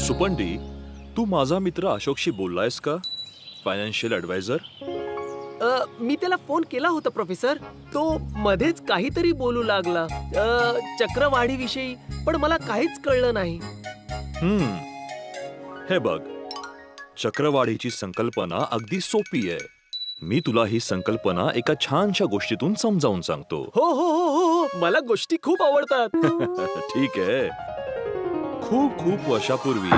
सुपंडी, तू माझा मित्र अशोकशी बोललायस का? Financial adviser. मी त्याला फोन केला होता प्रोफेसर. तो मध्येच काहीतरी बोलू लागला चक्रवाढीविषयी, पण मला काहीच कळलं नाही. हे बघ, चक्रवाढीची संकल्पना अगदी सोपी आहे. मी तुला ही संकल्पना एका छानशा गोष्टीतून समजावून सांगतो. हो हो हो हो हो, मला गोष्टी खूप आवडतात. ठीक आहे. खूप खूप वर्षापूर्वी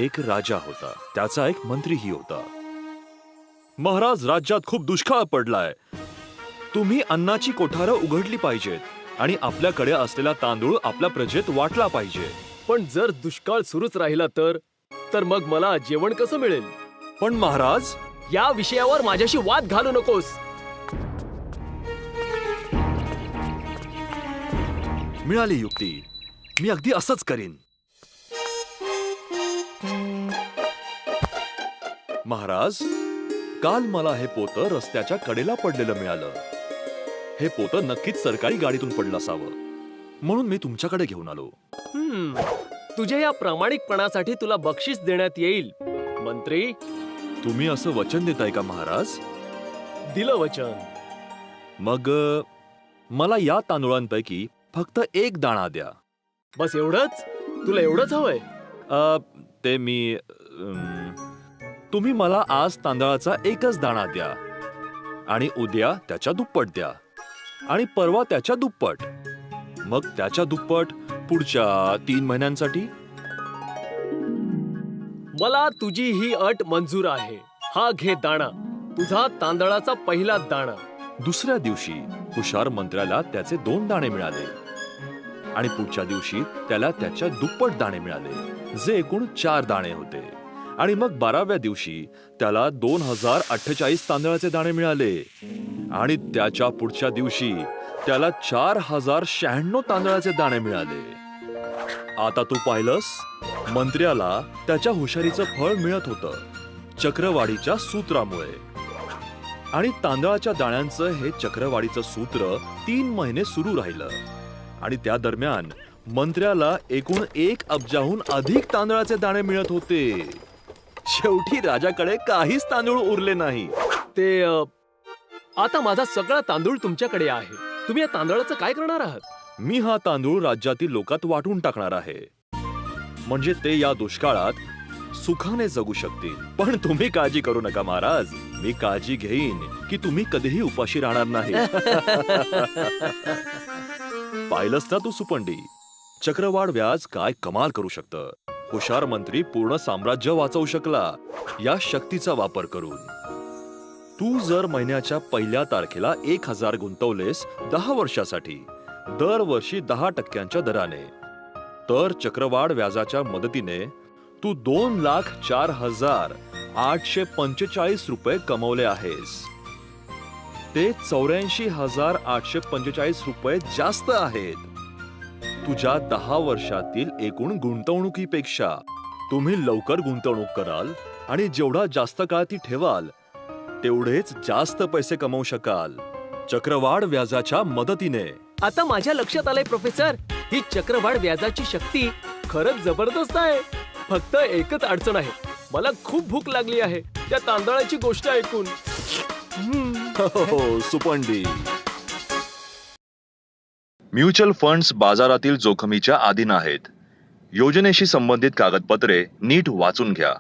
एक राजा होता. त्याचा एक मंत्रीही होता. महाराज, राज्यात खूप दुष्काळ पडलाय. तुम्ही अन्नाची कोठारं उघडली पाहिजेत आणि आपल्याकडे असलेला तांदूळ आपल्या प्रजेत वाटला पाहिजे. पण जर दुष्काळ सुरूच राहिला तर मग मला जेवण कसं मिळेल? पण महाराज, या विषयावर माझ्याशी वाद घालू नकोस. मिळाली युक्ती. मी अगदी असंच करीन. महाराज, काल मला हे पोतं रस्त्याच्या कडेला पडलेलं मिळालं. हे पोतं नक्कीच सरकारी गाडीतून पडलं असावं, म्हणून मी तुमच्याकडे घेऊन आलो. तुझ्या या प्रामाणिकपणासाठी तुला बक्षीस देण्यात येईल मंत्री. तुम्ही असं वचन देताय का महाराज? दिलं वचन. मग मला या तांदूळांपैकी फक्त एक दाणा द्या. बस एवढंच? तुला एवढंच हवंय? ते मी तुम्ही मला आज तांदळाचा एकच दाणा द्या आणि उद्या त्याच्या दुप्पट द्या आणि परवा त्याच्या दुप्पट, मग त्याच्या दुप्पट पुढच्या 3 महिन्यांसाठी. मला तुझी ही अट मंजूर आहे. हा घे दाणा, तुझा तांदळाचा पहिला दाणा. दुसऱ्या दिवशी हुशार मंत्र्याला त्याचे 2 दाणे मिळाले आणि पुढच्या दिवशी त्याला त्याच्या दुप्पट दाणे मिळाले, जे एकूण 4 दाणे होते. आणि मग 12व्या दिवशी त्याला 2048 तांदळाचे दाणे मिळाले आणि त्याच्या पुढच्या दिवशी त्याला 4096 तांदळाचे दाणे मिळाले. आता तू पाहिलंस, मंत्र्याला त्याच्या हुशारीचं फळ मिळत होतं चक्रवाढीच्या सूत्रामुळे. आणि तांदळाच्या दाण्यांचं हे चक्रवाढीचं सूत्र 3 महिने सुरू राहिलं आणि त्या दरम्यान मंत्र्याला एकूण 1 अब्जाहून अधिक तांदळाचे दाणे मिळत होते. शेवटी राजाकडे काहीच तांदूळ उरले नाही. ते आता माझा सगळा तांदूळ तुमच्याकडे आहे. तुम्ही या तांदळाचं काय करणार आहात? मी हा तांदूळ राज्यातील लोकात वाटून टाकणार आहे, म्हणजे ते या दुष्काळात सुखाने जगू शकतील. पण तुम्ही काळजी करू नका महाराज. मी काळजी घेईन की तुम्ही कधीही उपाशी राहणार नाही. पाहिलंस ना तू सुपंडी, चक्रवाढ व्याज काय कमाल करू शकतं. हुशार मंत्री पूर्ण साम्राज्य वाचवू शकला या शक्तीचा वापर करून. तू जर महिन्याच्या 1 तारखेला 1000 गुंतवलेस 10 वर्षासाठी, दरवर्षी 10% दराने, तर चक्रवाढ व्याजाच्या मदतीने तू 2,04,845 रुपये कमवले आहेस. ते 84,845 रुपये जास्त आहेत तुझ्या 10 वर्षातील एकूण गुंतवणुकीपेक्षा. तुम्ही लवकर गुंतवणूक कराल आणि जेवढा जास्त काळ ती ठेवाल तेवढेच जास्त पैसे कमवू शकाल चक्रवाढ व्याजाच्या मदतीने. आता माझ्या लक्षात आलंय प्रोफेसर, ही चक्रवाढ व्याजाची शक्ती खरंच जबरदस्त आहे. फक्त एकच अडचण आहे, मला खूप भूक लागली आहे त्या तांदळाची गोष्ट ऐकून. हो सुपंडी. म्युच्युअल फंड्स बाजारातील जोखमीच्या अधीन आहेत. योजनेशी संबंधित कागदपत्रे नीट वाचून घ्या.